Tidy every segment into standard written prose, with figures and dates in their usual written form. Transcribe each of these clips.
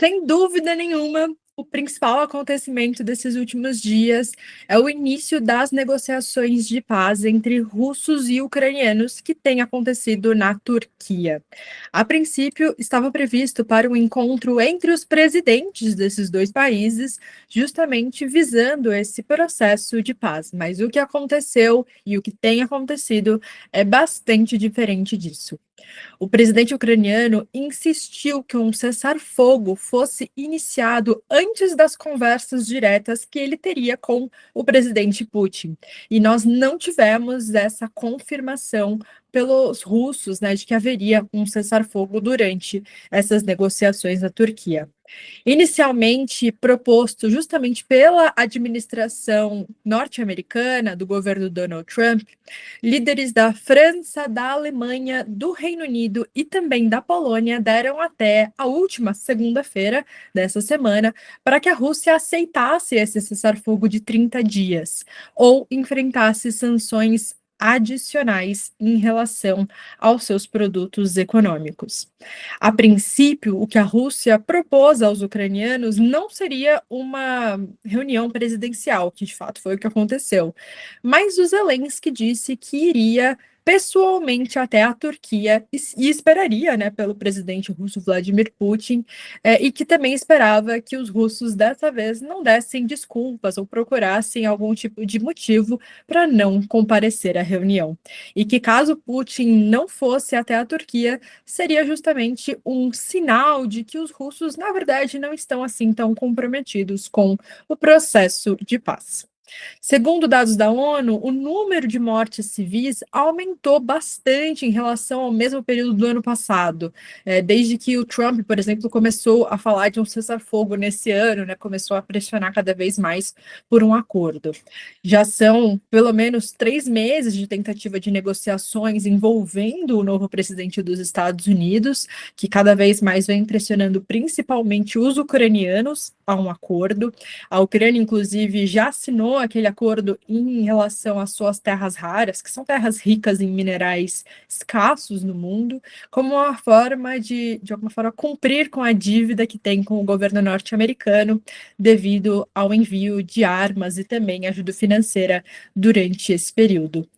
Sem dúvida nenhuma, o principal acontecimento desses últimos dias é o início das negociações de paz entre russos e ucranianos que tem acontecido na Turquia. A princípio, estava previsto para um encontro entre os presidentes desses dois países, justamente visando esse processo de paz. Mas o que aconteceu e o que tem acontecido é bastante diferente disso. O presidente ucraniano insistiu que um cessar-fogo fosse iniciado antes das conversas diretas que ele teria com o presidente Putin. E nós não tivemos essa confirmação pelos russos, né, de que haveria um cessar-fogo durante essas negociações na Turquia. Inicialmente proposto justamente pela administração norte-americana do governo Donald Trump, líderes da França, da Alemanha, do Reino Unido e também da Polônia deram até a última segunda-feira dessa semana para que a Rússia aceitasse esse cessar-fogo de 30 dias ou enfrentasse sanções adicionais em relação aos seus produtos econômicos. A princípio, o que a Rússia propôs aos ucranianos não seria uma reunião presidencial, que de fato foi o que aconteceu, mas o Zelensky disse que iria pessoalmente até a Turquia e esperaria, né, pelo presidente russo Vladimir Putin, e que também esperava que os russos dessa vez não dessem desculpas ou procurassem algum tipo de motivo para não comparecer à reunião. E que caso Putin não fosse até a Turquia, seria justamente um sinal de que os russos, na verdade, não estão assim tão comprometidos com o processo de paz. Segundo dados da ONU, o número de mortes civis aumentou bastante em relação ao mesmo período do ano passado, desde que o Trump, por exemplo, começou a falar de um cessar-fogo nesse ano, né, começou a pressionar cada vez mais por um acordo. Já são pelo menos 3 meses de tentativa de negociações envolvendo o novo presidente dos Estados Unidos, que cada vez mais vem pressionando principalmente os ucranianos a um acordo. A Ucrânia, inclusive, já assinou aquele acordo em relação às suas terras raras, que são terras ricas em minerais escassos no mundo, como uma forma de alguma forma, cumprir com a dívida que tem com o governo norte-americano devido ao envio de armas e também ajuda financeira durante esse período.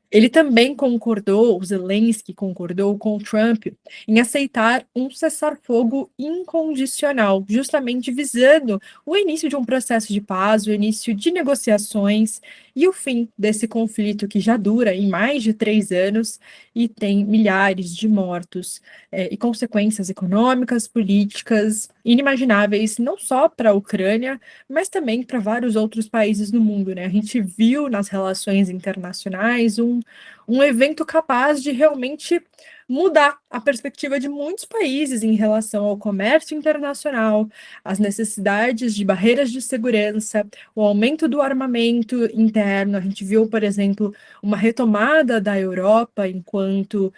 Ele também concordou, o Zelensky concordou com o Trump em aceitar um cessar-fogo incondicional, justamente visando o início de um processo de paz, o início de negociações e o fim desse conflito que já dura em mais de 3 anos e tem milhares de mortos e consequências econômicas, políticas inimagináveis, não só para a Ucrânia, mas também para vários outros países no mundo, né? A gente viu nas relações internacionais um evento capaz de realmente mudar a perspectiva de muitos países em relação ao comércio internacional, às necessidades de barreiras de segurança, o aumento do armamento interno. A gente viu, por exemplo, uma retomada da Europa enquanto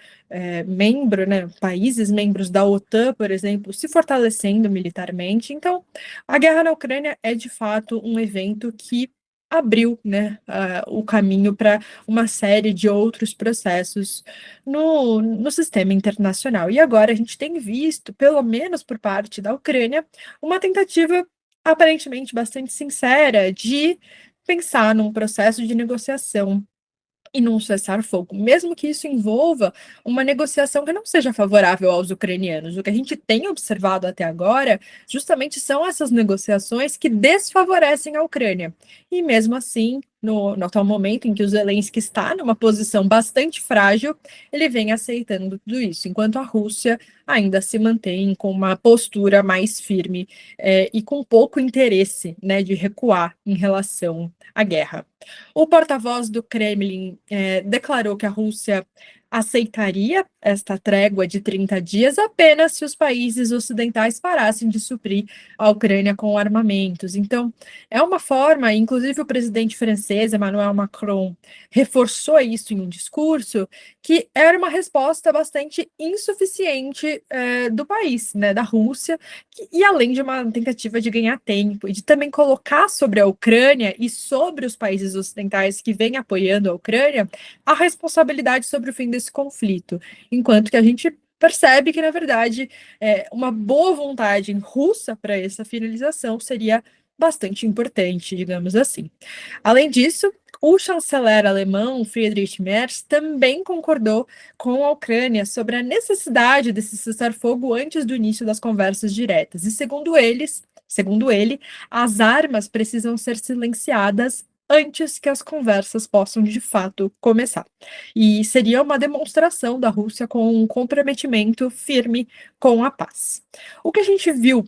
membro, né, países membros da OTAN, por exemplo, se fortalecendo militarmente. Então, a guerra na Ucrânia é de fato um evento que abriu, né, o caminho para uma série de outros processos no sistema internacional. E agora a gente tem visto, pelo menos por parte da Ucrânia, uma tentativa aparentemente bastante sincera de pensar num processo de negociação e num cessar-fogo, mesmo que isso envolva uma negociação que não seja favorável aos ucranianos. O que a gente tem observado até agora, justamente são essas negociações que desfavorecem a Ucrânia. E mesmo assim, no atual momento em que o Zelensky está numa posição bastante frágil, ele vem aceitando tudo isso, enquanto a Rússia ainda se mantém com uma postura mais firme e com pouco interesse, né, de recuar em relação à guerra. O porta-voz do Kremlin declarou que a Rússia aceitaria esta trégua de 30 dias apenas se os países ocidentais parassem de suprir a Ucrânia com armamentos. Então, é uma forma, inclusive o presidente francês, Emmanuel Macron, reforçou isso em um discurso, que era uma resposta bastante insuficiente do país, né, da Rússia, e além de uma tentativa de ganhar tempo e de também colocar sobre a Ucrânia e sobre os países ocidentais que vêm apoiando a Ucrânia a responsabilidade sobre o fim desse conflito, enquanto que a gente percebe que, na verdade, uma boa vontade russa para essa finalização seria bastante importante, digamos assim. Além disso, o chanceler alemão Friedrich Merz também concordou com a Ucrânia sobre a necessidade desse cessar-fogo antes do início das conversas diretas. E segundo ele, as armas precisam ser silenciadas antes que as conversas possam de fato começar. E seria uma demonstração da Rússia com um comprometimento firme com a paz. O que a gente viu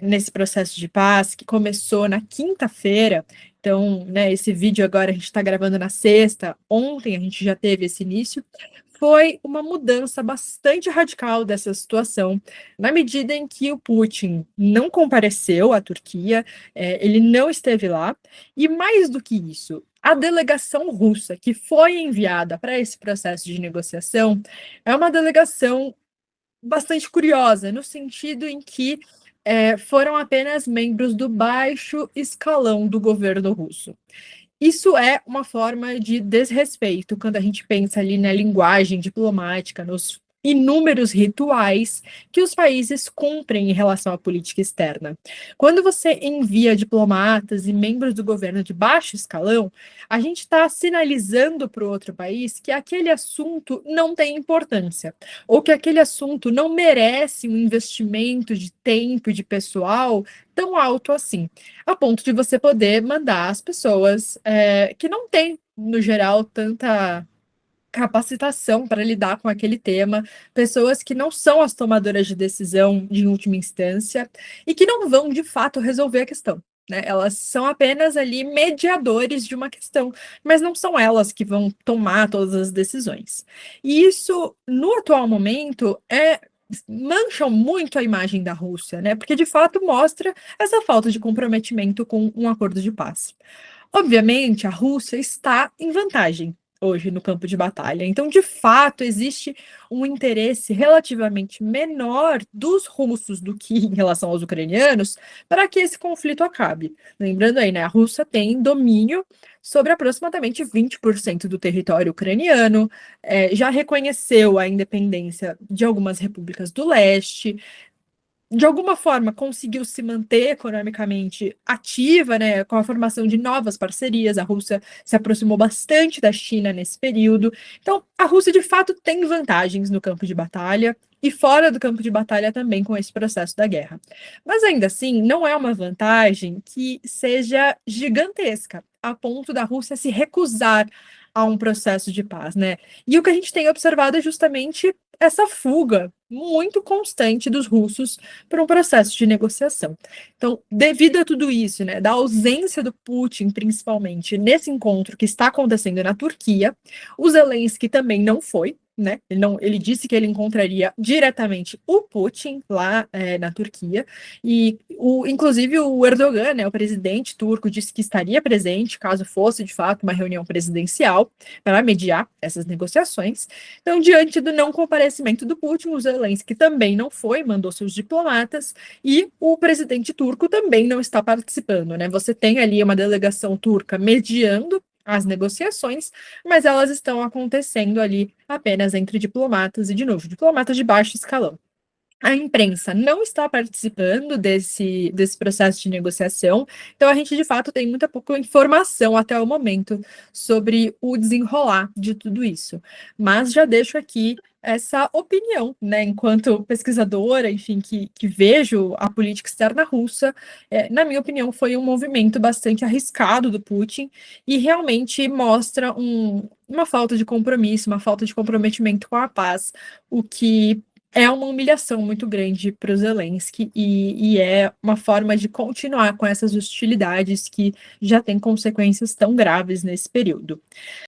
nesse processo de paz, que começou na quinta-feira, então, né, esse vídeo agora a gente está gravando na sexta, ontem a gente já teve esse início, foi uma mudança bastante radical dessa situação, na medida em que o Putin não compareceu à Turquia, ele não esteve lá, e mais do que isso, a delegação russa que foi enviada para esse processo de negociação é uma delegação bastante curiosa, no sentido em que foram apenas membros do baixo escalão do governo russo. Isso é uma forma de desrespeito quando a gente pensa ali na linguagem diplomática, nos inúmeros rituais que os países cumprem em relação à política externa. Quando você envia diplomatas e membros do governo de baixo escalão, a gente está sinalizando para o outro país que aquele assunto não tem importância, ou que aquele assunto não merece um investimento de tempo e de pessoal tão alto assim, a ponto de você poder mandar as pessoas que não têm, no geral, tanta capacitação para lidar com aquele tema, pessoas que não são as tomadoras de decisão de última instância e que não vão, de fato, resolver a questão. Né? Elas são apenas ali mediadores de uma questão, mas não são elas que vão tomar todas as decisões. E isso, no atual momento, mancham muito a imagem da Rússia, né? Porque de fato mostra essa falta de comprometimento com um acordo de paz. Obviamente, a Rússia está em vantagem hoje no campo de batalha. Então, de fato, existe um interesse relativamente menor dos russos do que em relação aos ucranianos para que esse conflito acabe. Lembrando aí, né, a Rússia tem domínio sobre aproximadamente 20% do território ucraniano, já reconheceu a independência de algumas repúblicas do leste, de alguma forma conseguiu se manter economicamente ativa, né, com a formação de novas parcerias. A Rússia se aproximou bastante da China nesse período. Então, a Rússia de fato tem vantagens no campo de batalha e fora do campo de batalha também com esse processo da guerra. Mas ainda assim, não é uma vantagem que seja gigantesca, a ponto da Rússia se recusar a um processo de paz, né? E o que a gente tem observado é justamente essa fuga muito constante dos russos para um processo de negociação. Então, devido a tudo isso, né, da ausência do Putin, principalmente nesse encontro que está acontecendo na Turquia, o Zelensky também não foi, né? Ele disse que ele encontraria diretamente o Putin lá na Turquia, e inclusive o Erdogan, né, o presidente turco, disse que estaria presente caso fosse de fato uma reunião presidencial para mediar essas negociações. Então, diante do não comparecimento do Putin, o Zelensky também não foi, mandou seus diplomatas, e o presidente turco também não está participando, né? Você tem ali uma delegação turca mediando as negociações, mas elas estão acontecendo ali apenas entre diplomatas e, de novo, diplomatas de baixo escalão. A imprensa não está participando desse processo de negociação, então a gente de fato tem muita pouca informação até o momento sobre o desenrolar de tudo isso. Mas já deixo aqui essa opinião, né, enquanto pesquisadora, enfim, que vejo a política externa russa, na minha opinião, foi um movimento bastante arriscado do Putin e realmente mostra uma falta de compromisso, uma falta de comprometimento com a paz, o que é uma humilhação muito grande para o Zelensky e é uma forma de continuar com essas hostilidades que já têm consequências tão graves nesse período.